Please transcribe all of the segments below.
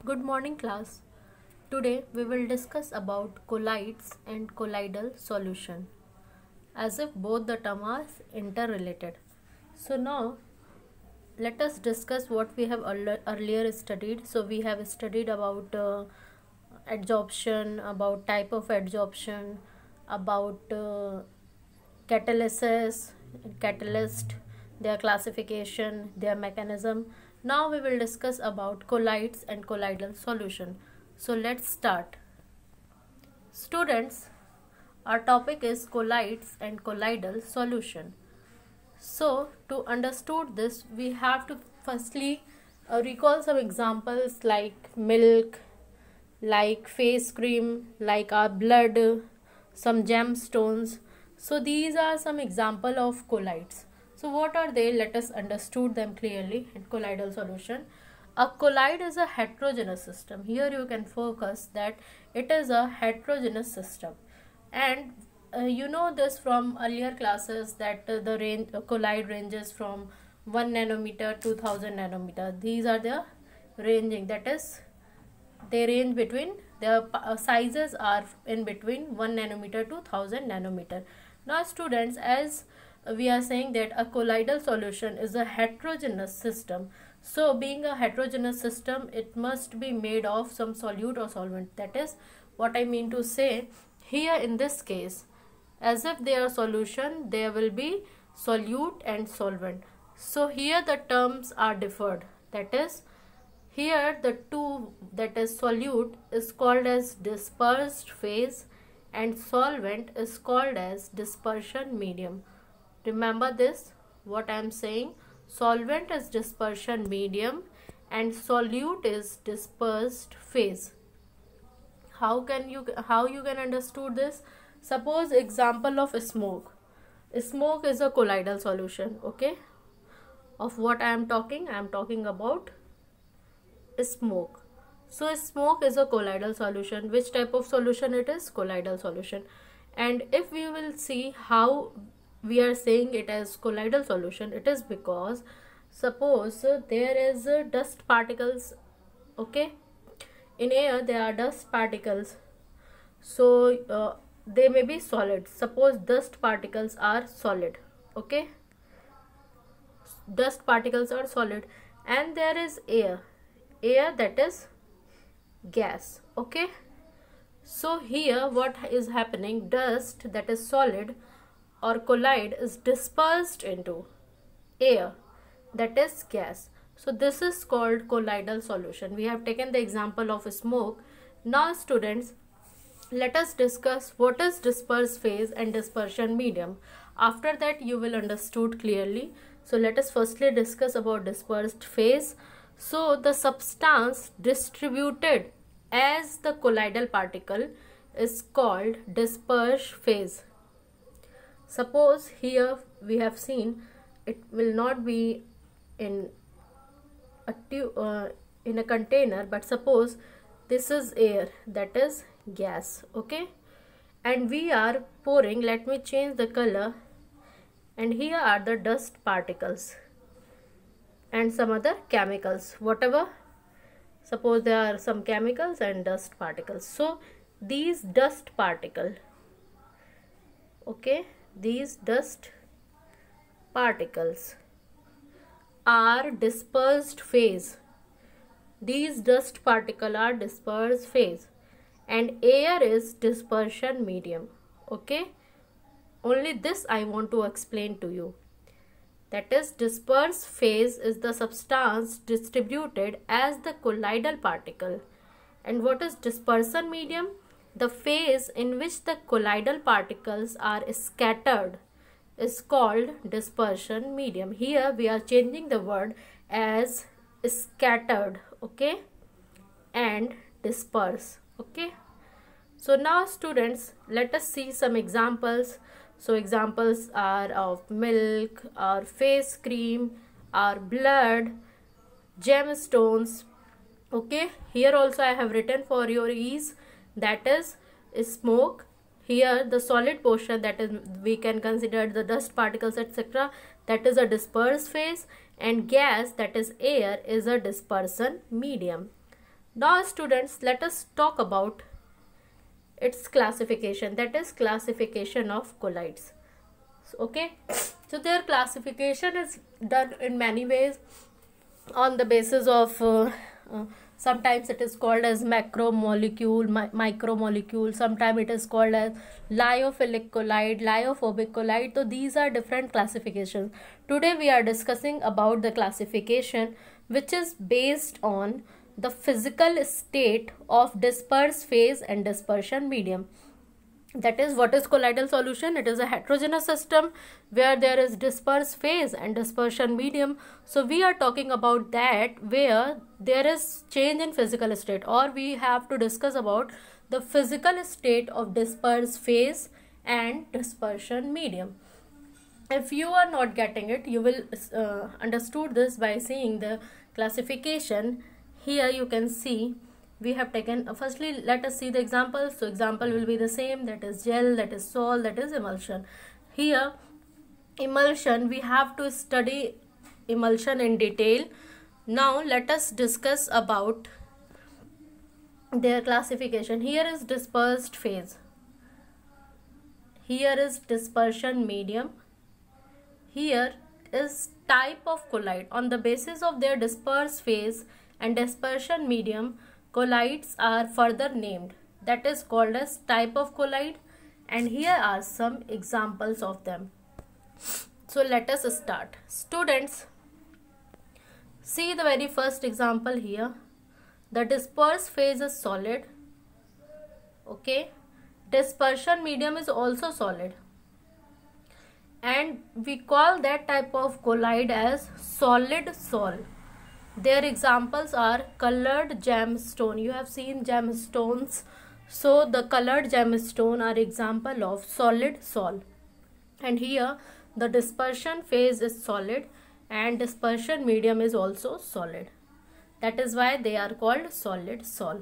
Good morning class. Today we will discuss about colloids and colloidal solution as if both the terms are interrelated. So now let us discuss what we have earlier studied. So we have studied about adsorption, about type of adsorption, about catalysis, catalyst, their classification, their mechanism. Now we will discuss about colloids and colloidal solution. So let's start. Students, our topic is colloids and colloidal solution. So to understand this, we have to firstly recall some examples like milk, like face cream, like our blood, some gemstones. So these are some example of colloids. So what are they? Let us understand them clearly in colloidal solution. A colloid is a heterogeneous system. Here you can focus that it is a heterogeneous system, and you know this from earlier classes that the range colloid ranges from 1 nanometer to 1000 nanometer. These are the ranging, that is they range between their sizes are in between 1 nanometer to 1000 nanometer. Now students, as we are saying that a colloidal solution is a heterogeneous system, so being a heterogeneous system, it must be made of some solute or solvent. That is what I mean to say here. In this case, as if they are solution, there will be solute and solvent. So here the terms are differed, that is here the two, that is solute is called as dispersed phase and solvent is called as dispersion medium. Remember this, what I am saying. Solvent is dispersion medium and solute is dispersed phase. How you can understand this? Suppose example of smoke. Smoke is a colloidal solution. Okay, of what I am talking about smoke. So smoke is a colloidal solution. Which type of solution it is? Colloidal solution. And if we will see how we are saying it as colloidal solution, it is because suppose there is dust particles. Okay, in air there are dust particles, so they may be solid. Suppose dust particles are solid. Okay, dust particles are solid, and there is air that is gas. Okay, so here what is happening, dust that is solid or colloid is dispersed into air that is gas. So this is called colloidal solution. We have taken the example of smoke. Now students, let us discuss what is dispersed phase and dispersion medium. After that you will understood clearly. So let us firstly discuss about dispersed phase. So the substance distributed as the colloidal particle is called dispersed phase. Suppose here we have seen it will not be in a container, but suppose this is air, that is gas. Okay, and we are pouring, let me change the color, and here are the dust particles and some other chemicals, whatever. Suppose there are some chemicals and dust particles. So these dust particle, okay, these dust particles are dispersed phase. These dust particles are dispersed phase and air is dispersion medium. Okay, only this I want to explain to you. That is, dispersed phase is the substance distributed as the colloidal particle. And what is dispersion medium? The phase in which the colloidal particles are scattered is called dispersion medium. Here we are changing the word as scattered, okay, and disperse. Okay, so now students, let us see some examples. So examples are of milk, or face cream, or blood, gemstones. Okay, here also I have written for your ease, that is smoke. Here the solid portion, that is we can consider the dust particles etc., that is a dispersed phase, and gas, that is air, is a dispersion medium. Now students, let us talk about its classification, that is classification of colloids. Okay, so their classification is done in many ways on the basis of sometimes it is called as macromolecule, micromolecule, sometimes it is called as lyophilic colloid, lyophobic colloid. So these are different classifications. Today we are discussing about the classification which is based on the physical state of disperse phase and dispersion medium. That is, what is colloidal solution? It is a heterogeneous system where there is disperse phase and dispersion medium. So we are talking about that where there is change in physical state, or we have to discuss about the physical state of disperse phase and dispersion medium. If you are not getting it, you will understood this by seeing the classification. Here you can see we have taken, firstly let us see the examples. So example will be the same, that is gel, that is sol, that is emulsion. Here emulsion, we have to study emulsion in detail. Now let us discuss about their classification. Here is dispersed phase, here is dispersion medium, here is type of colloid. On the basis of their disperse phase and dispersion medium, colloids are further named, that is called as type of colloid, and here are some examples of them. So let us start. Students, see the very first example here. The disperse phase is solid. Okay, dispersion medium is also solid, and we call that type of colloid as solid sol. Their examples are colored gemstone. You have seen gemstones. So the colored gemstone are example of solid sol. And here the dispersion phase is solid and dispersion medium is also solid. That is why they are called solid sol.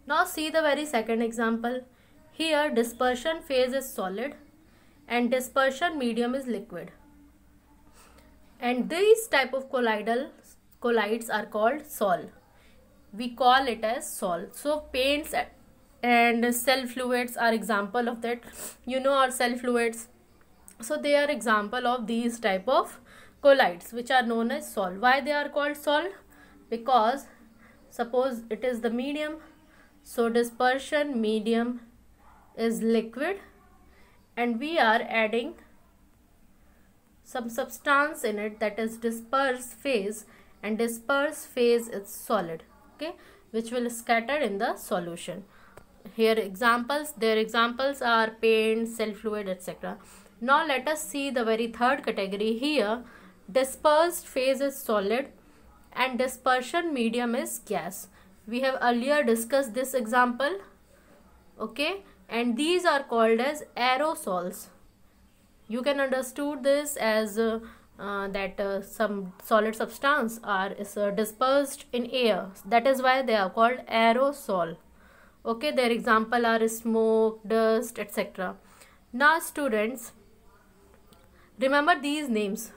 Now see the very second example. Here dispersion phase is solid and dispersion medium is liquid. And these type of colloids are called sol. We call it as sol. So paints and cell fluids are example of that. You know our cell fluids. So they are example of these type of colloids which are known as sol. Why they are called sol? Because suppose it is the medium. So dispersion medium is liquid and we are adding some substance in it, that is disperse phase, and disperse phase is solid, okay, which will scatter in the solution. Here examples, their examples are paint, cell fluid, etc. Now let us see the very third category. Here dispersed phase is solid and dispersion medium is gas. We have earlier discussed this example, okay, and these are called as aerosols. You can understood this as some solid substance is dispersed in air. That is why they are called aerosol. Okay, their example are smoke, dust, etc. Now students, remember these names.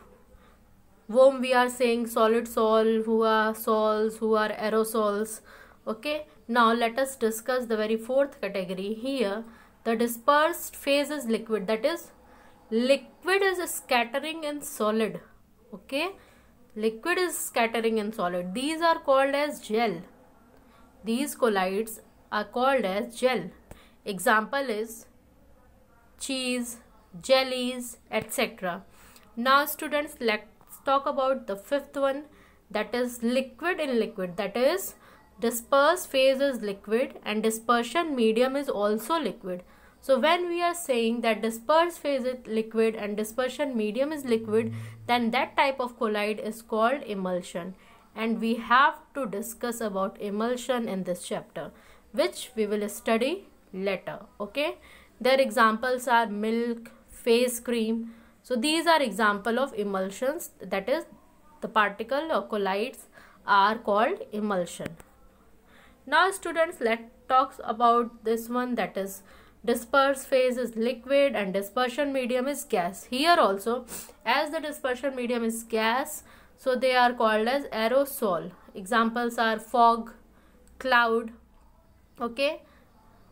Whom we are saying solid sol, who are sols, who are aerosols. Okay, now let us discuss the very fourth category. Here the dispersed phase is liquid, that is liquid is scattering in solid. Okay, liquid is scattering in solid. These are called as gel. These colloids are called as gel. Example is cheese, jellies, etc. Now students, let's talk about the fifth one, that is liquid in liquid. That is disperse phase is liquid and dispersion medium is also liquid. So when we are saying that disperse phase is liquid and dispersion medium is liquid, then that type of colloid is called emulsion. And we have to discuss about emulsion in this chapter, which we will study later. Okay, their examples are milk, face cream. So these are example of emulsions, that is the particle or colloids are called emulsion. Now students, let's talk about this one, that is disperse phase is liquid and dispersion medium is gas. Here also, as the dispersion medium is gas, so they are called as aerosol. Examples are fog, cloud. Okay,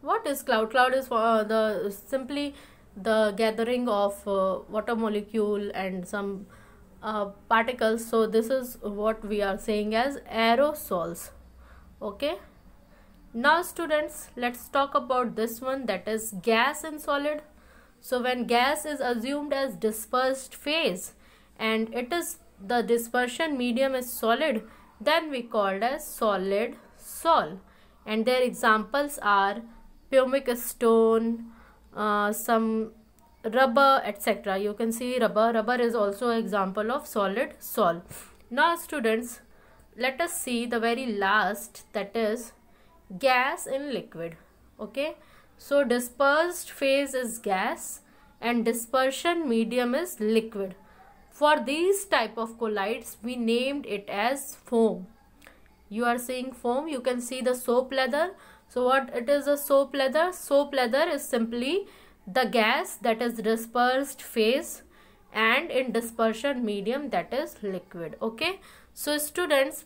what is cloud? Cloud is the simply the gathering of water molecule and some particles. So this is what we are saying as aerosols. Okay, now students, let's talk about this one, that is gas and solid. So when gas is assumed as dispersed phase and it is the dispersion medium is solid, then we called as solid sol. And their examples are pumic stone, some rubber, etc. You can see rubber. Rubber is also an example of solid sol. Now students, let us see the very last, that is gas and liquid. Okay, so dispersed phase is gas and dispersion medium is liquid. For these type of colloids, we named it as foam. You are seeing foam, you can see the soap leather. So what it is a soap leather? Soap leather is simply the gas that is dispersed phase and in dispersion medium, that is liquid. Okay, so students,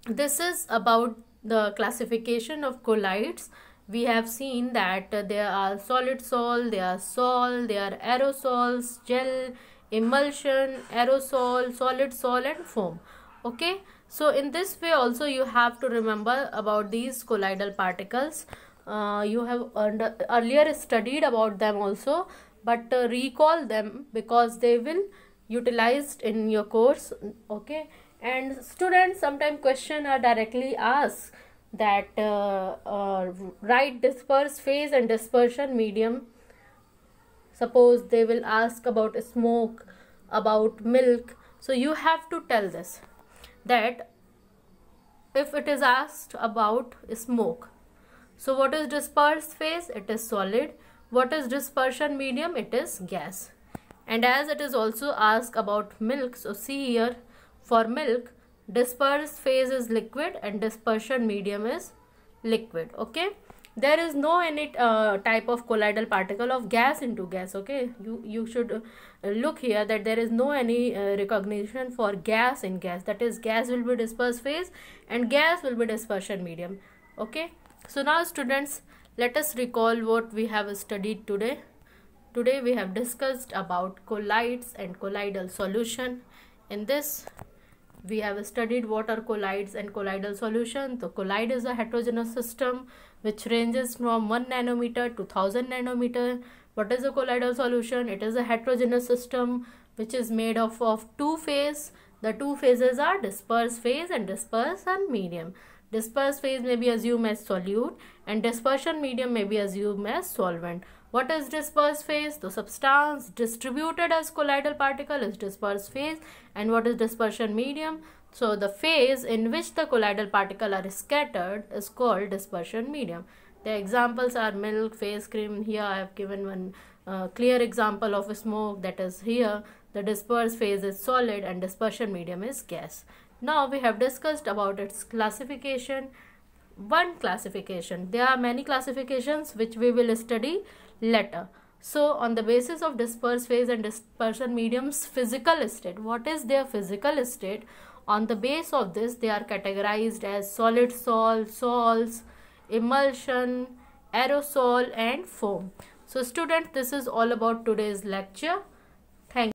this is about the classification of colloids. We have seen that there are solid sol, there are sol, there are aerosols, gel, emulsion, aerosol, solid sol and foam. Okay, so in this way also you have to remember about these colloidal particles. You have earlier studied about them also, but recall them because they will utilized in your course. Okay, and students, sometimes question are directly asked that write disperse phase and dispersion medium. Suppose they will ask about smoke, about milk, so you have to tell this, that if it is asked about smoke, so what is dispersed phase? It is solid. What is dispersion medium? It is gas. And as it is also asked about milk, so see here, for milk, dispersed phase is liquid and dispersion medium is liquid. Okay, there is no any type of colloidal particle of gas into gas. Okay, you should look here that there is no any recognition for gas in gas, that is gas will be dispersed phase and gas will be dispersion medium. Okay, so now students, let us recall what we have studied today. Today we have discussed about colloids and colloidal solution. In this we have studied what are colloids and colloidal solution. The colloid is a heterogeneous system which ranges from 1 nanometer to 1000 nanometer. What is a colloidal solution? It is a heterogeneous system which is made of two phases. The two phases are dispersed phase and dispersion medium. Dispersed phase may be assumed as solute and dispersion medium may be assumed as solvent. What is dispersed phase? The substance distributed as colloidal particle is dispersed phase. And what is dispersion medium? So the phase in which the colloidal particle are scattered is called dispersion medium. The examples are milk, face cream. Here I have given one clear example of smoke, that is here. The dispersed phase is solid and dispersion medium is gas. Now we have discussed about its classification. One classification. There are many classifications which we will study later. So on the basis of dispersed phase and dispersion medium's physical state, what is their physical state? On the base of this, they are categorized as solid sol, sols, emulsion, aerosol and foam. So students, this is all about today's lecture.